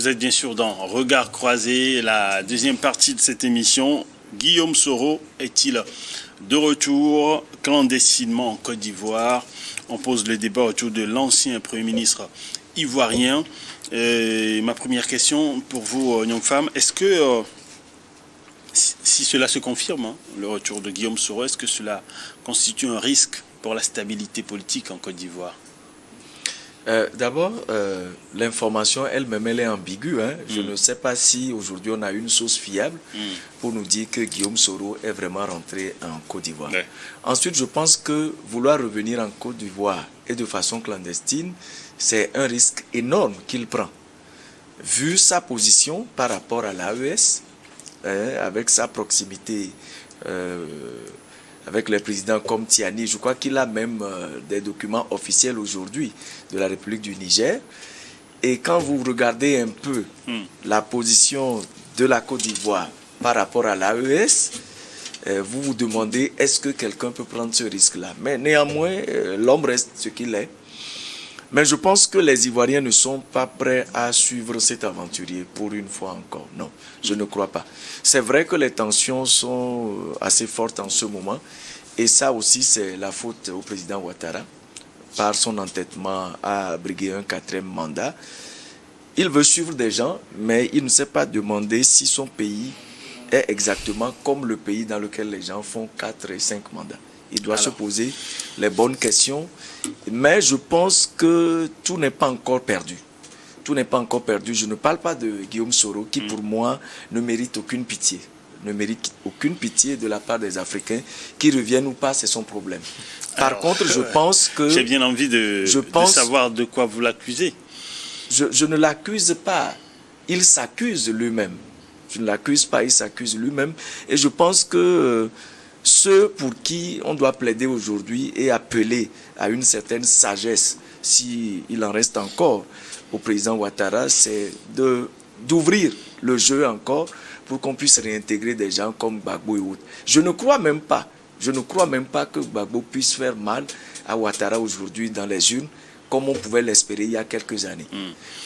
Vous êtes bien sûr dans Regard croisé, la deuxième partie de cette émission. Guillaume Soro est-il de retour clandestinement en Côte d'Ivoire? On pose le débat autour de l'ancien Premier ministre ivoirien. Ma première question pour vous, Nyong Pham, est-ce que, si cela se confirme, le retour de Guillaume Soro, est-ce que cela constitue un risque pour la stabilité politique en Côte d'Ivoire? D'abord, l'information elle-même, elle est ambiguë. Je ne sais pas si aujourd'hui on a une source fiable pour nous dire que Guillaume Soro est vraiment rentré en Côte d'Ivoire. Ouais. Ensuite, je pense que vouloir revenir en Côte d'Ivoire et de façon clandestine, c'est un risque énorme qu'il prend. Vu sa position par rapport à l'AES, avec sa proximité avec les présidents comme Tiani, je crois qu'il a même des documents officiels aujourd'hui de la République du Niger. Et quand vous regardez un peu la position de la Côte d'Ivoire par rapport à l'AES, vous vous demandez est-ce que quelqu'un peut prendre ce risque-là. Mais néanmoins, l'homme reste ce qu'il est. Mais je pense que les Ivoiriens ne sont pas prêts à suivre cet aventurier pour une fois encore. Non, je ne crois pas. C'est vrai que les tensions sont assez fortes en ce moment. Et ça aussi, c'est la faute au président Ouattara par son entêtement à briguer un 4e mandat. Il veut suivre des gens, mais il ne s'est pas demandé si son pays est exactement comme le pays dans lequel les gens font 4 et 5 mandats. Il doit se poser les bonnes questions. Mais je pense que tout n'est pas encore perdu. Tout n'est pas encore perdu. Je ne parle pas de Guillaume Soro, qui pour moi ne mérite aucune pitié. Ne mérite aucune pitié de la part des Africains. Qui reviennent ou pas, c'est son problème. Par contre, je pense que... J'ai bien envie de savoir de quoi vous l'accusez. Je ne l'accuse pas. Il s'accuse lui-même. Je ne l'accuse pas, il s'accuse lui-même. Et je pense que... ceux pour qui on doit plaider aujourd'hui et appeler à une certaine sagesse, s'il en reste encore au président Ouattara, c'est d'ouvrir le jeu encore pour qu'on puisse réintégrer des gens comme Gbagbo et autres. Je ne crois même pas que Gbagbo puisse faire mal à Ouattara aujourd'hui dans les urnes, comme on pouvait l'espérer il y a quelques années.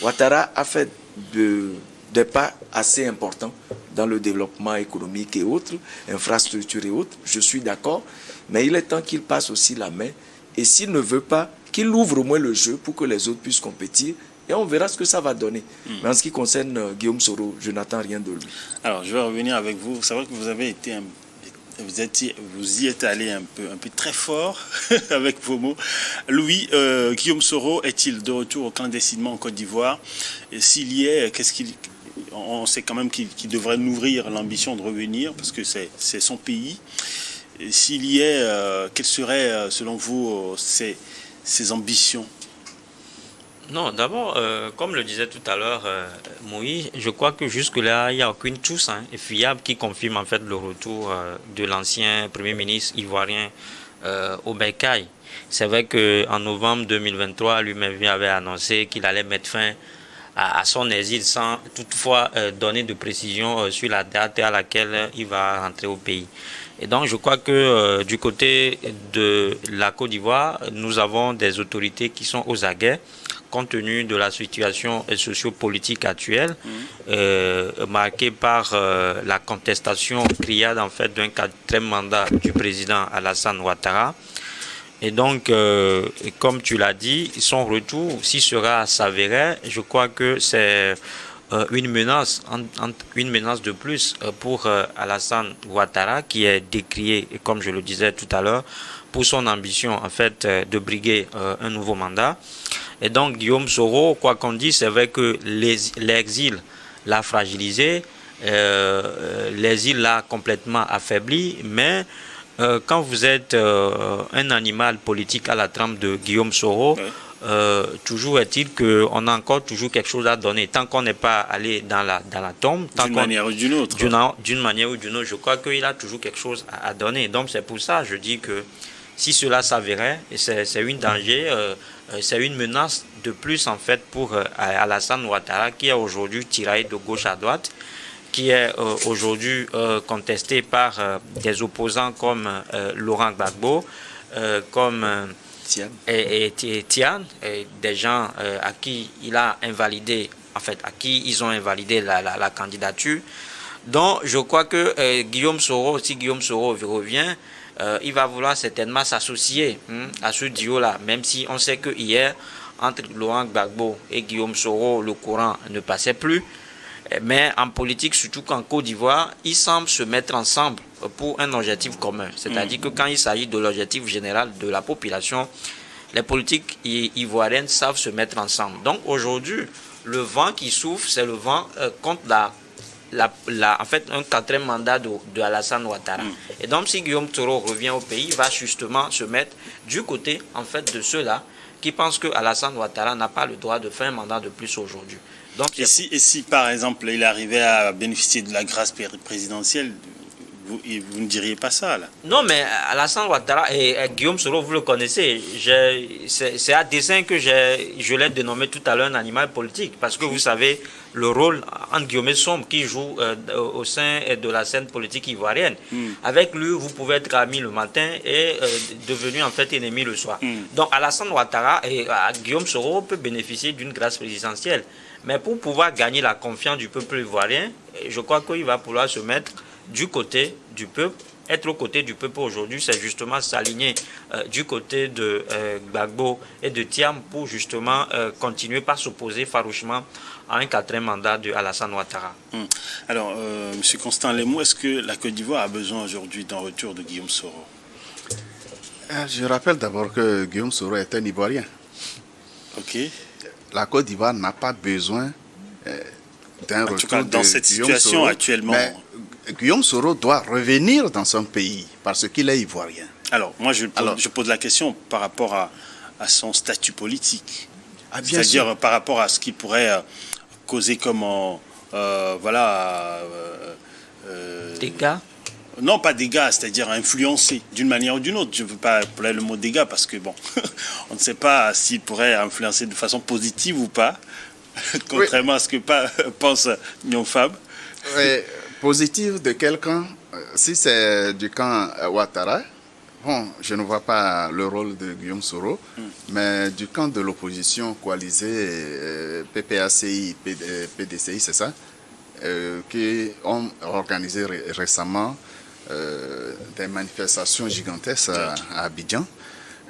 Ouattara a fait des pas assez importants dans le développement économique et autres, infrastructures et autres, je suis d'accord, mais il est temps qu'il passe aussi la main, et s'il ne veut pas, qu'il ouvre au moins le jeu pour que les autres puissent compétir, et on verra ce que ça va donner. Mais en ce qui concerne Guillaume Soro, je n'attends rien de lui. Alors, je vais revenir avec vous. C'est vrai que vous avez été vous y êtes allé un peu très fort avec vos mots. Louis, Guillaume Soro est-il de retour clandestinement en Côte d'Ivoire? Et s'il y est, on sait quand même qu'il devrait nourrir l'ambition de revenir parce que c'est son pays. Et s'il y est, quelles seraient, selon vous, ses ambitions? Non, d'abord, comme le disait tout à l'heure Moïse, je crois que jusque-là, il n'y a aucune source fiable qui confirme en fait le retour de l'ancien Premier ministre ivoirien au Bercail. C'est vrai qu'en novembre 2023, lui-même avait annoncé qu'il allait mettre fin à son exil sans toutefois donner de précision sur la date à laquelle il va rentrer au pays. Et donc, je crois que du côté de la Côte d'Ivoire, nous avons des autorités qui sont aux aguets, compte tenu de la situation sociopolitique actuelle, marquée par la contestation criarde en fait d'un 4e mandat du président Alassane Ouattara. Et donc, comme tu l'as dit, son retour, s'il sera s'avérer, je crois que c'est une menace de plus pour Alassane Ouattara, qui est décrié, comme je le disais tout à l'heure, pour son ambition en fait de briguer un nouveau mandat. Et donc Guillaume Soro, quoi qu'on dise, c'est vrai que l'exil l'a fragilisé, l'exil l'a complètement affaibli, mais quand vous êtes un animal politique à la trempe de Guillaume Soro, toujours est-il qu'on a encore toujours quelque chose à donner. Tant qu'on n'est pas allé dans la tombe, d'une manière ou d'une autre. D'une manière ou d'une autre, je crois qu'il a toujours quelque chose à donner. Donc c'est pour ça que je dis que si cela s'avérait, c'est une danger, c'est une menace de plus en fait pour Alassane Ouattara, qui est aujourd'hui tiraillé de gauche à droite, qui est aujourd'hui contesté par des opposants comme Laurent Gbagbo, comme Tian, et des gens à qui il a invalidé en fait, à qui ils ont invalidé la candidature. Donc, je crois que Guillaume Soro, si Guillaume Soro revient, il va vouloir certainement s'associer à ce duo-là, même si on sait que hier, entre Laurent Gbagbo et Guillaume Soro, le courant ne passait plus. Mais en politique, surtout qu'en Côte d'Ivoire, ils semblent se mettre ensemble pour un objectif commun. C'est-à-dire que quand il s'agit de l'objectif général de la population, les politiques ivoiriennes savent se mettre ensemble. Donc aujourd'hui, le vent qui souffle, c'est le vent contre en fait, un quatrième mandat de Alassane Ouattara. Et donc, si Guillaume Soro revient au pays, il va justement se mettre du côté, en fait, de ceux-là qui pensent que Alassane Ouattara n'a pas le droit de faire un mandat de plus aujourd'hui. Donc, et si, par exemple, il arrivait à bénéficier de la grâce présidentielle, vous ne diriez pas ça, là? Non, mais Alassane Ouattara et Guillaume Soro, vous le connaissez. C'est à dessein que je l'ai dénommé tout à l'heure un animal politique. Parce que vous savez le rôle, entre guillemets, sombre qu'il joue au sein de la scène politique ivoirienne. Avec lui, vous pouvez être ami le matin et devenu en fait ennemi le soir. Donc Alassane Ouattara et Guillaume Soro peut bénéficier d'une grâce présidentielle. Mais pour pouvoir gagner la confiance du peuple ivoirien, je crois qu'il va pouvoir se mettre du côté du peuple. Être au côté du peuple aujourd'hui, c'est justement s'aligner du côté de Gbagbo et de Thiam pour justement continuer par s'opposer farouchement à un quatrième mandat de Alassane Ouattara. Alors, M. Constant Lemou, est-ce que la Côte d'Ivoire a besoin aujourd'hui d'un retour de Guillaume Soro? Je rappelle d'abord que Guillaume Soro est un Ivoirien. Ok. La Côte d'Ivoire n'a pas besoin d'un retour. En tout cas, dans cette situation Soro, actuellement. Mais Guillaume Soro doit revenir dans son pays parce qu'il est Ivoirien. Alors, moi, je pose la question par rapport à son statut politique. Bien C'est-à-dire sûr. par rapport à ce qui pourrait causer comme Dégâts? Non, pas dégâts, c'est-à-dire influencer d'une manière ou d'une autre. Je ne veux pas employer le mot dégâts parce que, bon, on ne sait pas s'il pourrait influencer de façon positive ou pas, contrairement à ce que pense Nyon Fab. Oui, positive de quel camp? Si c'est du camp Ouattara, bon, je ne vois pas le rôle de Guillaume Soro, mais du camp de l'opposition coalisée, PPACI, PDCI, c'est ça, qui ont organisé récemment des manifestations gigantesques à Abidjan.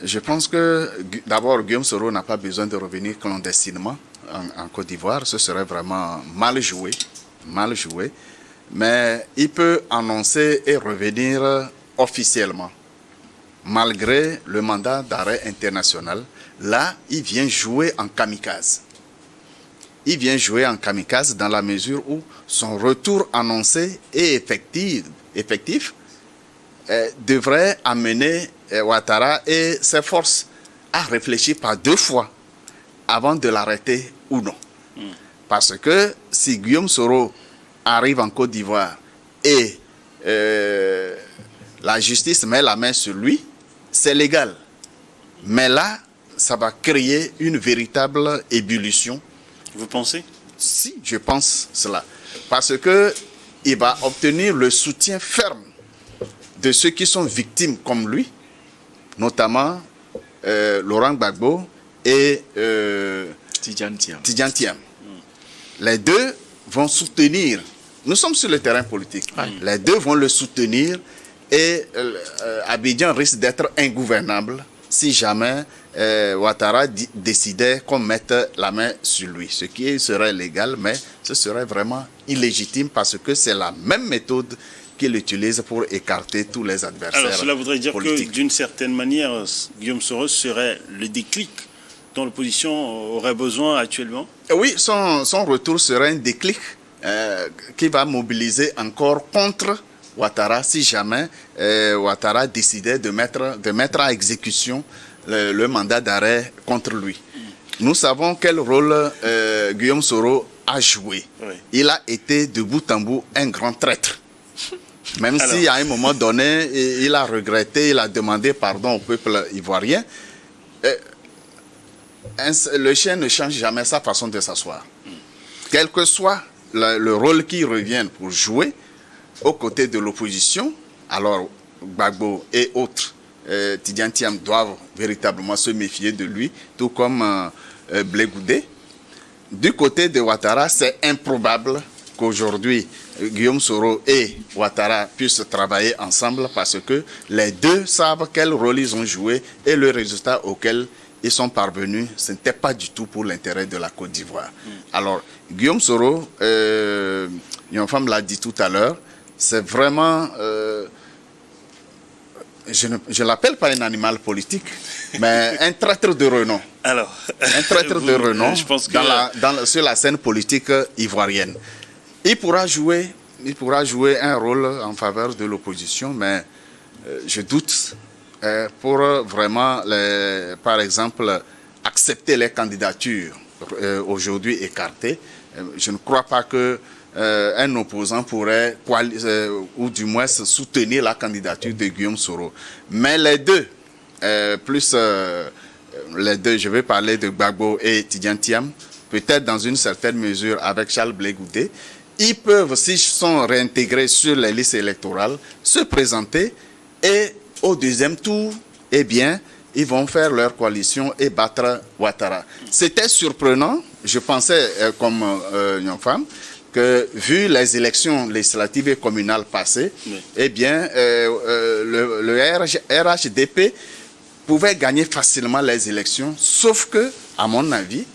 Je pense que d'abord Guillaume Soro n'a pas besoin de revenir clandestinement en Côte d'Ivoire. Ce serait vraiment mal joué, mais il peut annoncer et revenir officiellement. Malgré le mandat d'arrêt international, là, il vient jouer en kamikaze. Il vient jouer en kamikaze dans la mesure où son retour annoncé et effectif devrait amener Ouattara et ses forces à réfléchir par deux fois avant de l'arrêter ou non. Parce que si Guillaume Soro arrive en Côte d'Ivoire et la justice met la main sur lui, c'est légal. Mais là, ça va créer une véritable ébullition. Vous pensez? Si, je pense cela. Parce que il va obtenir le soutien ferme de ceux qui sont victimes comme lui, notamment Laurent Gbagbo et Tidjane Thiam. Les deux vont soutenir. Nous sommes sur le terrain politique. Les deux vont le soutenir et Abidjan risque d'être ingouvernable si jamais Ouattara décidait qu'on mette la main sur lui. Ce qui serait légal, mais ce serait vraiment illégitime parce que c'est la même méthode qu'il utilise pour écarter tous les adversaires. Alors cela voudrait dire politiques. que d'une certaine manière, Guillaume Soro serait le déclic dont l'opposition aurait besoin actuellement? Oui, son retour serait un déclic qui va mobiliser encore contre Ouattara si jamais Ouattara décidait de mettre à exécution le mandat d'arrêt contre lui. Nous savons quel rôle Guillaume Soro a joué. Oui. Il a été de bout en bout un grand traître. Même si à un moment donné, il a regretté, il a demandé pardon au peuple ivoirien. Le chien ne change jamais sa façon de s'asseoir. Quel que soit le rôle qui revienne pour jouer aux côtés de l'opposition, alors Gbagbo et autres, Tidjane Thiam doivent véritablement se méfier de lui, tout comme Blé Goudé. du côté de Ouattara, c'est improbable qu'aujourd'hui Guillaume Soro et Ouattara puissent travailler ensemble parce que les deux savent quel rôle ils ont joué et le résultat auquel ils sont parvenus, ce n'était pas du tout pour l'intérêt de la Côte d'Ivoire. Alors, Guillaume Soro, Yonfam l'a dit tout à l'heure, c'est vraiment... je ne l'appelle pas un animal politique, mais un traître de renom. Alors, un traître de renom je pense que... sur la scène politique ivoirienne. Il pourra jouer un rôle en faveur de l'opposition, mais je doute pour vraiment, par exemple, accepter les candidatures aujourd'hui écartées. Je ne crois pas que un opposant pourrait, ou du moins soutenir la candidature de Guillaume Soro. Mais les deux, je vais parler de Gbagbo et Tidjane Thiam, peut-être dans une certaine mesure avec Charles Blé Goudé, ils peuvent, s'ils sont réintégrés sur les listes électorales, se présenter et au deuxième tour, eh bien, ils vont faire leur coalition et battre Ouattara. C'était surprenant, je pensais comme une femme, que vu les élections législatives et communales passées, oui, eh bien, le RHDP pouvait gagner facilement les élections, sauf que, à mon avis,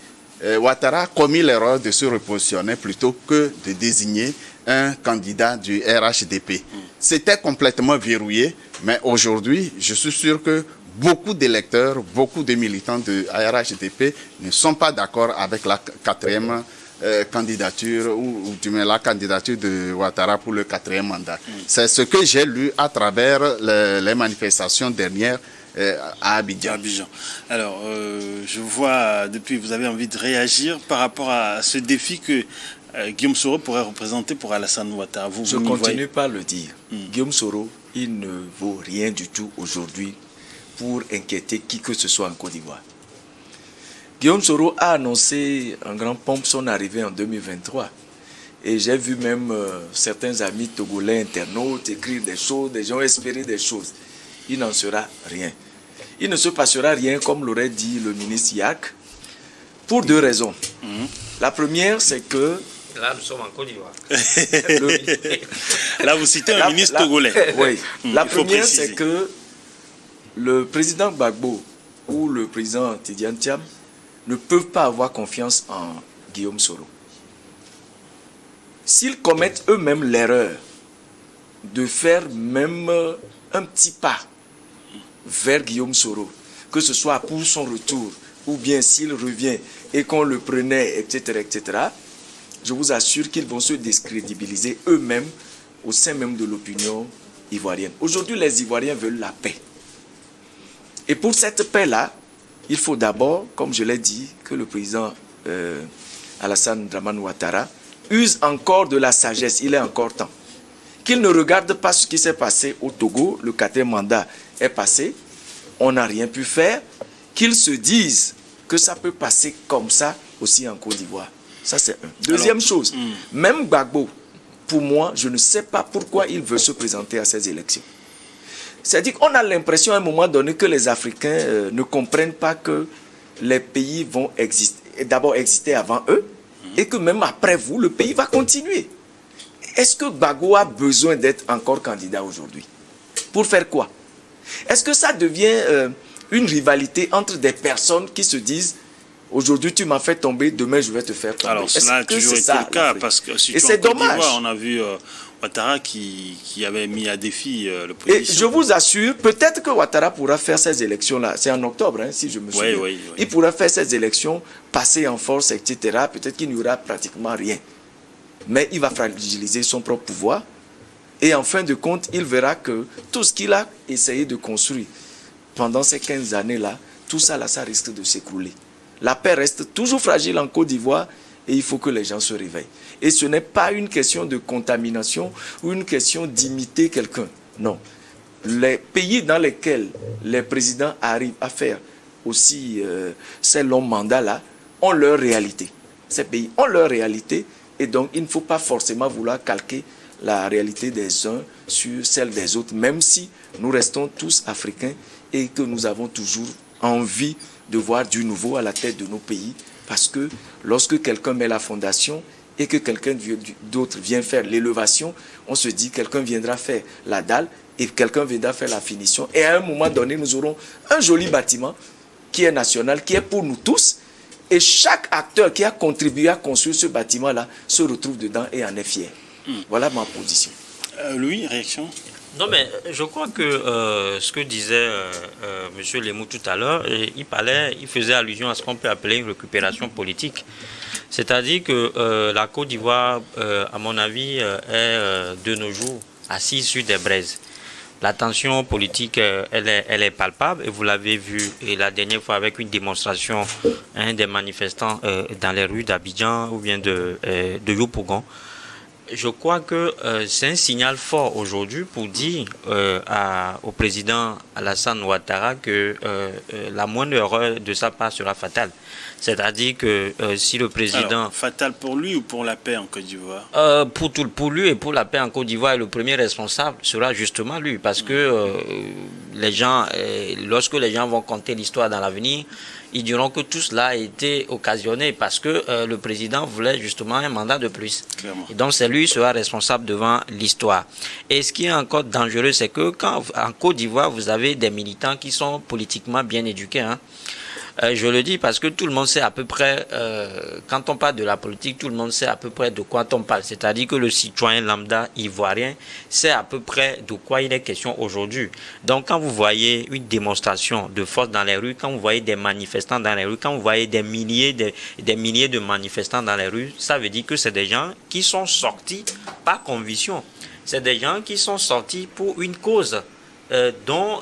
Ouattara a commis l'erreur de se repositionner plutôt que de désigner un candidat du RHDP. C'était complètement verrouillé, mais aujourd'hui, je suis sûr que beaucoup d'électeurs, beaucoup de militants de RHDP ne sont pas d'accord avec la quatrième candidature ou du moins la candidature de Ouattara pour le 4e mandat. C'est ce que j'ai lu à travers les manifestations dernières à Abidjan. Alors, je vois depuis vous avez envie de réagir par rapport à ce défi que Guillaume Soro pourrait représenter pour Alassane Ouattara. Je continue par le dire. Guillaume Soro, il ne vaut rien du tout aujourd'hui pour inquiéter qui que ce soit en Côte d'Ivoire. Guillaume Soro a annoncé en grande pompe son arrivée en 2023. Et j'ai vu même certains amis togolais internautes écrire des choses, des gens espérer des choses. Il n'en sera rien. Il ne se passera rien, comme l'aurait dit le ministre Yak, pour deux raisons. La première, c'est que... Là, nous sommes en Côte d'Ivoire. Là, vous citez un ministre togolais. Oui. La première, c'est que le président Gbagbo ou le président Tidjane Thiam ne peuvent pas avoir confiance en Guillaume Soro. S'ils commettent eux-mêmes l'erreur de faire même un petit pas vers Guillaume Soro, que ce soit pour son retour, ou bien s'il revient et qu'on le prenait, etc., etc., je vous assure qu'ils vont se décrédibiliser eux-mêmes au sein même de l'opinion ivoirienne. Aujourd'hui, les Ivoiriens veulent la paix. Et pour cette paix-là, il faut d'abord, comme je l'ai dit, que le président Alassane Dramane Ouattara use encore de la sagesse, il est encore temps. Qu'il ne regarde pas ce qui s'est passé au Togo, le 4e mandat est passé, on n'a rien pu faire, qu'ils se disent que ça peut passer comme ça aussi en Côte d'Ivoire. Ça, c'est un. Deuxième chose, même Gbagbo, pour moi, je ne sais pas pourquoi il veut se présenter à ces élections. C'est-à-dire qu'on a l'impression à un moment donné que les Africains ne comprennent pas que les pays vont d'abord exister avant eux et que même après vous, le pays va continuer. Est-ce que Gbagbo a besoin d'être encore candidat aujourd'hui? Pour faire quoi? Est-ce que ça devient une rivalité entre des personnes qui se disent aujourd'hui tu m'as fait tomber, demain je vais te faire tomber? Alors cela a toujours été le cas parce que si c'est dommage. On a vu Ouattara qui avait mis à défi l'opposition. Et je vous assure, peut-être que Ouattara pourra faire ces élections-là. C'est en octobre, hein, si je me souviens. Oui. Il pourra faire ces élections, passer en force, etc. Peut-être qu'il n'y aura pratiquement rien. Mais il va fragiliser son propre pouvoir. Et en fin de compte, il verra que tout ce qu'il a essayé de construire pendant ces 15 années-là, tout ça, là, ça risque de s'écrouler. La paix reste toujours fragile en Côte d'Ivoire et il faut que les gens se réveillent. Et ce n'est pas une question de contamination ou une question d'imiter quelqu'un. Non. Les pays dans lesquels les présidents arrivent à faire aussi ces longs mandats-là ont leur réalité. Ces pays ont leur réalité et donc il ne faut pas forcément vouloir calquer la réalité des uns sur celle des autres, même si nous restons tous africains et que nous avons toujours envie de voir du nouveau à la tête de nos pays Parce que lorsque quelqu'un met la fondation et que quelqu'un d'autre vient faire l'élévation, on se dit quelqu'un viendra faire la dalle et quelqu'un viendra faire la finition. Et à un moment donné, nous aurons un joli bâtiment qui est national, qui est pour nous tous. Et chaque acteur qui a contribué à construire ce bâtiment-là se retrouve dedans et en est fier. Voilà ma position. Louis, réaction? Non, mais je crois que ce que disait M. Lemou tout à l'heure, il faisait allusion à ce qu'on peut appeler une récupération politique. C'est-à-dire que la Côte d'Ivoire, à mon avis, est de nos jours assise sur des braises. La tension politique, elle est palpable, et vous l'avez vu et la dernière fois avec une démonstration des manifestants dans les rues d'Abidjan ou bien de Yopougon. Je crois que c'est un signal fort aujourd'hui pour dire au président Alassane Ouattara que la moindre erreur de sa part sera fatale. C'est-à-dire que si le président... Alors, fatal pour lui ou pour la paix en Côte d'Ivoire? Pour lui et pour la paix en Côte d'Ivoire, le premier responsable sera justement lui. Parce que les gens, lorsque les gens vont compter l'histoire dans l'avenir, ils diront que tout cela a été occasionné parce que le président voulait justement un mandat de plus. Clairement. Et donc c'est lui qui sera responsable devant l'histoire. Et ce qui est encore dangereux, c'est que quand en Côte d'Ivoire, vous avez des militants qui sont politiquement bien éduqués, hein. Je le dis parce que tout le monde sait à peu près, quand on parle de la politique, tout le monde sait à peu près de quoi on parle. C'est-à-dire que le citoyen lambda ivoirien sait à peu près de quoi il est question aujourd'hui. Donc quand vous voyez une démonstration de force dans les rues, quand vous voyez des manifestants dans les rues, quand vous voyez des milliers de manifestants dans les rues, ça veut dire que c'est des gens qui sont sortis par conviction. C'est des gens qui sont sortis pour une cause dont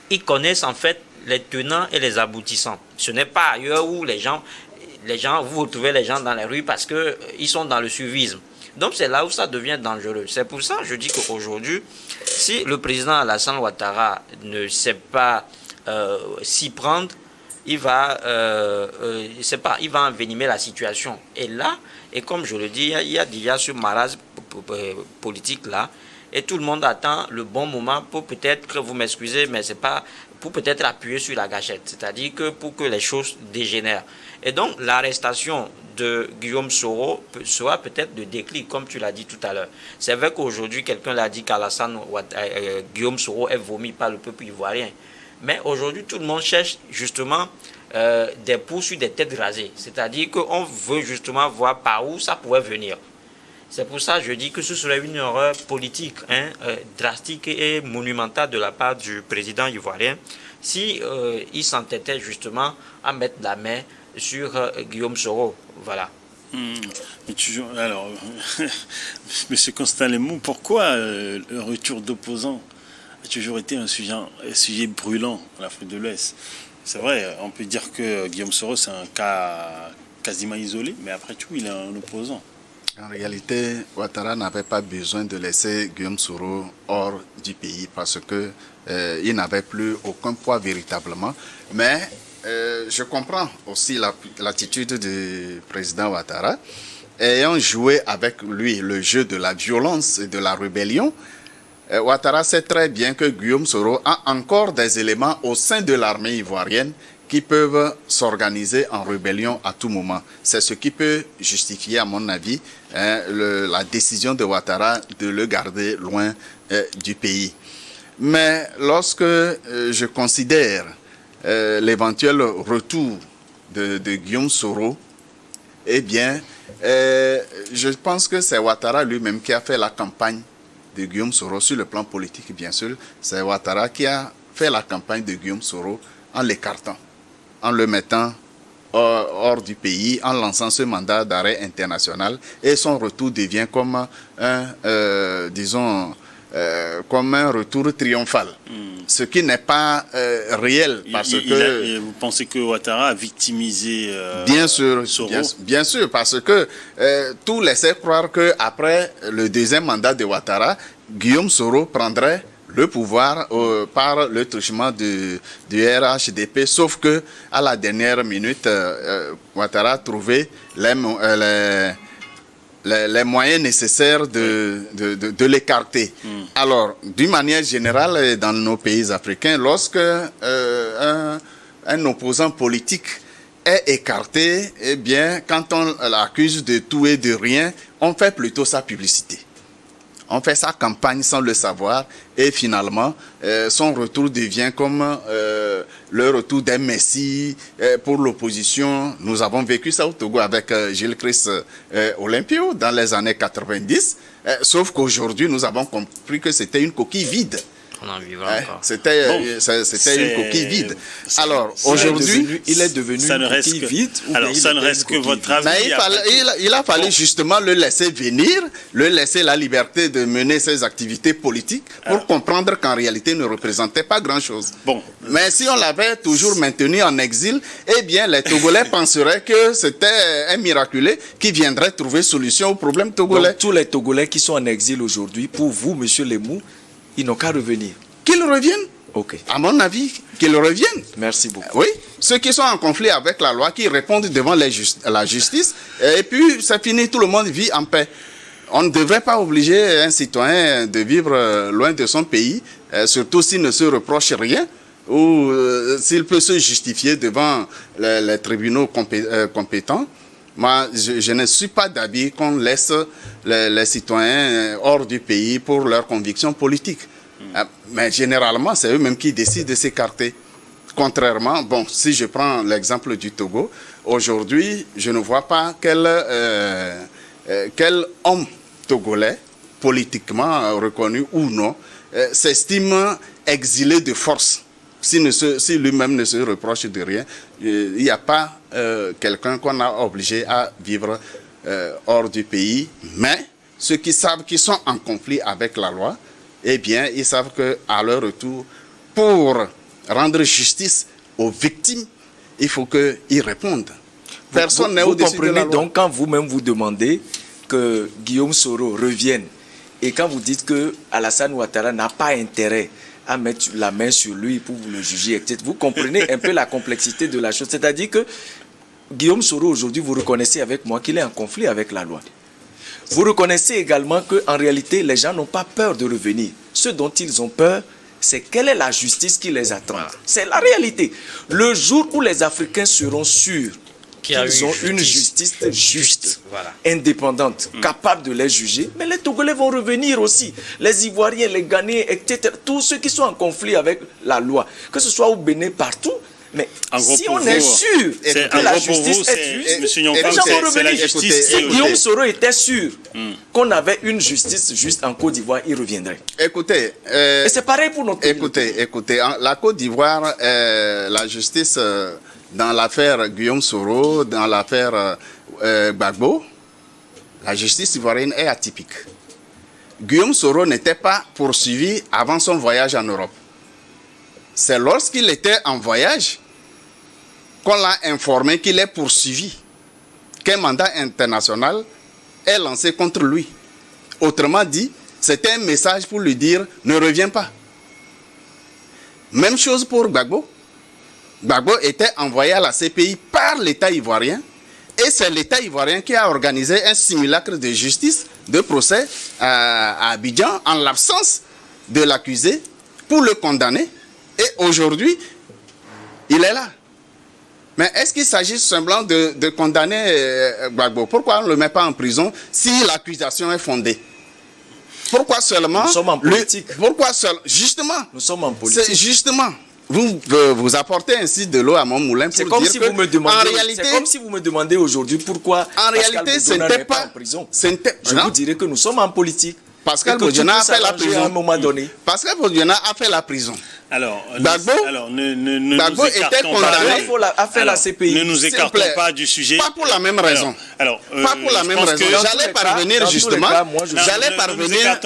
ils connaissent en fait les tenants et les aboutissants. Ce n'est pas ailleurs où les gens, vous retrouvez les gens dans les rues parce qu'ils sont dans le suivisme. Donc c'est là où ça devient dangereux. C'est pour ça que je dis qu'aujourd'hui, si le président Alassane Ouattara ne sait pas s'y prendre, il va envenimer la situation. Et là, et comme je le dis, il y a déjà ce marasme politique là, et tout le monde attend le bon moment pour peut-être, vous m'excusez, mais c'est pas pour peut-être appuyer sur la gâchette, c'est-à-dire que pour que les choses dégénèrent. Et donc l'arrestation de Guillaume Soro sera peut-être le déclic, comme tu l'as dit tout à l'heure. C'est vrai qu'aujourd'hui, quelqu'un l'a dit qu'Alassane Guillaume Soro est vomi par le peuple ivoirien. Mais aujourd'hui, tout le monde cherche justement des poux sur des têtes rasées. C'est-à-dire qu'on veut justement voir par où ça pourrait venir. C'est pour ça que je dis que ce serait une erreur politique drastique et monumentale de la part du président ivoirien si il s'entêtait justement à mettre la main sur Guillaume Soro. Voilà. Mais toujours, alors, M. Constant Lemou, pourquoi le retour d'opposants a toujours été un sujet brûlant en Afrique de l'Ouest? C'est vrai, on peut dire que Guillaume Soro, c'est un cas quasiment isolé, mais après tout, il est un opposant. En réalité, Ouattara n'avait pas besoin de laisser Guillaume Soro hors du pays parce que il n'avait plus aucun poids véritablement. Mais je comprends aussi l'attitude du président Ouattara. Ayant joué avec lui le jeu de la violence et de la rébellion, Ouattara sait très bien que Guillaume Soro a encore des éléments au sein de l'armée ivoirienne qui peuvent s'organiser en rébellion à tout moment. C'est ce qui peut justifier, à mon avis, la décision de Ouattara de le garder loin du pays. Mais lorsque je considère l'éventuel retour de Guillaume Soro, eh bien, je pense que c'est Ouattara lui-même qui a fait la campagne de Guillaume Soro sur le plan politique, bien sûr. C'est Ouattara qui a fait la campagne de Guillaume Soro en l'écartant, en le mettant hors du pays, en lançant ce mandat d'arrêt international, et son retour devient comme comme un retour triomphal. Ce qui n'est pas réel, parce que... Vous pensez que Ouattara a victimisé bien sûr, Soro? Bien sûr, parce que tout laissait croire qu'après le deuxième mandat de Ouattara, Guillaume Soro prendrait le pouvoir par le truchement du RHDP, sauf que à la dernière minute, Ouattara a trouvé les moyens nécessaires de l'écarter. Alors, d'une manière générale, dans nos pays africains, lorsque un opposant politique est écarté, eh bien, quand on l'accuse de tout et de rien, on fait plutôt sa publicité. On fait sa campagne sans le savoir et finalement, son retour devient comme le retour d'un messie pour l'opposition. Nous avons vécu ça au Togo avec Gilles Christ Olympio dans les années 90, sauf qu'aujourd'hui, nous avons compris que c'était une coquille vide. On en vivra encore. C'était une coquille vide. Alors, aujourd'hui, il est devenu ça ne une reste coquille que, vide. alors, ça ne reste que votre avis. mais il a fallu justement le laisser venir, le laisser la liberté de mener ses activités politiques pour comprendre qu'en réalité, il ne représentait pas grand-chose. Bon. Mais si on l'avait toujours maintenu en exil, eh bien, les Togolais penseraient que c'était un miraculé qui viendrait trouver solution au problème togolais. Donc, tous les Togolais qui sont en exil aujourd'hui, pour vous, monsieur Lemou, ils n'ont qu'à revenir. Qu'ils reviennent. Ok. À mon avis, qu'ils reviennent. Merci beaucoup. Oui, ceux qui sont en conflit avec la loi, qui répondent devant la justice, et puis c'est fini, tout le monde vit en paix. On ne devrait pas obliger un citoyen de vivre loin de son pays, surtout s'il ne se reproche rien, ou s'il peut se justifier devant les tribunaux compétents. Moi, je ne suis pas d'avis qu'on laisse les citoyens hors du pays pour leurs convictions politiques. Mais généralement, c'est eux-mêmes qui décident de s'écarter. Contrairement, bon, si je prends l'exemple du Togo, aujourd'hui, je ne vois pas quel homme togolais, politiquement reconnu ou non, s'estime exilé de force. Si lui-même ne se reproche de rien, il n'y a pas quelqu'un qu'on a obligé à vivre hors du pays. Mais ceux qui savent qu'ils sont en conflit avec la loi, eh bien, ils savent qu'à leur retour, pour rendre justice aux victimes, il faut qu'ils répondent. Personne n'est au-dessus de la loi. Vous comprenez donc quand vous-même vous demandez que Guillaume Soro revienne et quand vous dites que Alassane Ouattara n'a pas intérêt à mettre la main sur lui pour le juger, etc. Vous comprenez un peu la complexité de la chose. C'est-à-dire que Guillaume Soro, aujourd'hui, vous reconnaissez avec moi qu'il est en conflit avec la loi. Vous reconnaissez également qu'en réalité, les gens n'ont pas peur de revenir. Ce dont ils ont peur, c'est quelle est la justice qui les attend. C'est la réalité. Le jour où les Africains seront sûrs qu'ils ont une justice juste, indépendante, capable de les juger, mais les Togolais vont revenir aussi. Les Ivoiriens, les Ghanéens, etc. Tous ceux qui sont en conflit avec la loi, que ce soit au Bénin, partout. Mais si on est sûr que la justice est juste, les gens vont revenir. Si Guillaume Soro était sûr qu'on avait une justice juste en Côte d'Ivoire, il reviendrait. Écoutez, et c'est pareil pour notre pays. Écoutez, la Côte d'Ivoire, la justice dans l'affaire Guillaume Soro, dans l'affaire Gbagbo, la justice ivoirienne est atypique. Guillaume Soro n'était pas poursuivi avant son voyage en Europe. C'est lorsqu'il était en voyage qu'on l'a informé qu'il est poursuivi, qu'un mandat international est lancé contre lui. Autrement dit, c'était un message pour lui dire « ne reviens pas ». Même chose pour Gbagbo. Gbagbo était envoyé à la CPI par l'État ivoirien et c'est l'État ivoirien qui a organisé un simulacre de justice, de procès à Abidjan en l'absence de l'accusé pour le condamner. Et aujourd'hui, il est là. Mais est-ce qu'il s'agit simplement de condamner Gbagbo? Pourquoi on ne le met pas en prison si l'accusation est fondée? Pourquoi seulement... Nous sommes en politique. Justement. Nous sommes en politique. C'est justement. Vous apportez ainsi de l'eau à mon moulin pour comme dire si que, vous me demandez, en réalité... C'est comme si vous me demandez aujourd'hui pourquoi en réalité, ce n'était pas... en prison. Je vous dirais que nous sommes en politique. Pascal Bodiana a fait la prison. À un moment donné. Pascal Bodiana a fait la prison. Alors, Gbagbo était condamné. Ne nous écartons pas du sujet. Pas pour la même raison. Pas pour la même raison. J'allais parvenir justement. J'allais parvenir.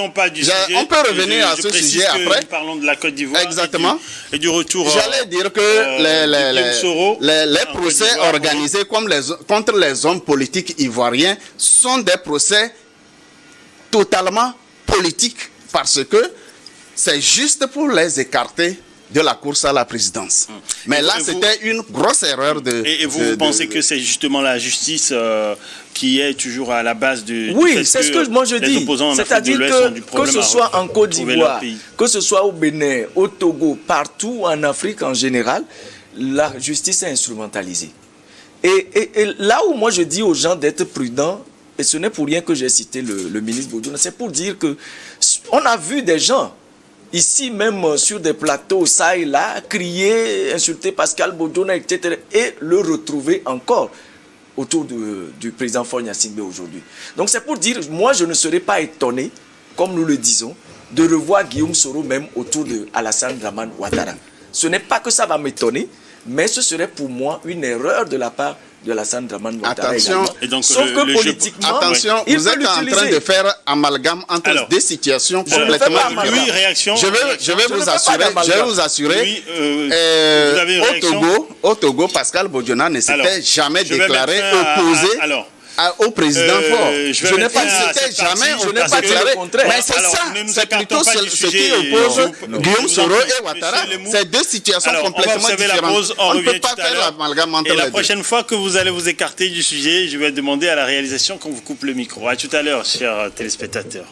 On peut revenir à ce sujet après. Parlons de la Côte d'Ivoire. Exactement. Et du retour. J'allais dire que les procès organisés contre les hommes politiques ivoiriens sont des procès totalement politiques parce que c'est juste pour les écarter de la course à la présidence. Mais là, c'était une grosse erreur de... Et vous pensez que c'est justement la justice qui est toujours à la base de... Oui, c'est ce que moi je dis. C'est-à-dire que ce soit en Côte d'Ivoire, que ce soit au Bénin, au Togo, partout en Afrique en général, la justice est instrumentalisée. Et là où moi je dis aux gens d'être prudents, et ce n'est pour rien que j'ai cité le ministre Bodjouna, c'est pour dire que on a vu des gens, ici même sur des plateaux, ça et là, crier, insulter Pascal Bodjouna, etc. et le retrouver encore autour du président Faure Gnassingbé aujourd'hui. Donc c'est pour dire, moi je ne serais pas étonné, comme nous le disons, de revoir Guillaume Soro même autour de Alassane Dramane Ouattara. Ce n'est pas que ça va m'étonner, mais ce serait pour moi une erreur de la part de Alassane Dramane Ouattara. Attention, et donc sauf que politiquement, attention, il vous peut êtes en train de faire amalgame entre deux situations complètement différentes. Oui, réaction. Je vais vous assurer, Oui, vous avez une réaction. au Togo, Pascal Bodjouna ne s'était jamais je vais déclaré mettre fin opposé au président Faure. je n'ai pas jamais déclaré le contraire. Mais c'est ça, c'est plutôt ce qui oppose Guillaume Soro et Ouattara. C'est deux situations complètement différentes. On ne peut pas faire l'amalgame entre les deux. Et la prochaine fois que vous allez vous écarter du sujet, je vais demander à la réalisation qu'on vous coupe le micro. À tout à l'heure, chers téléspectateurs.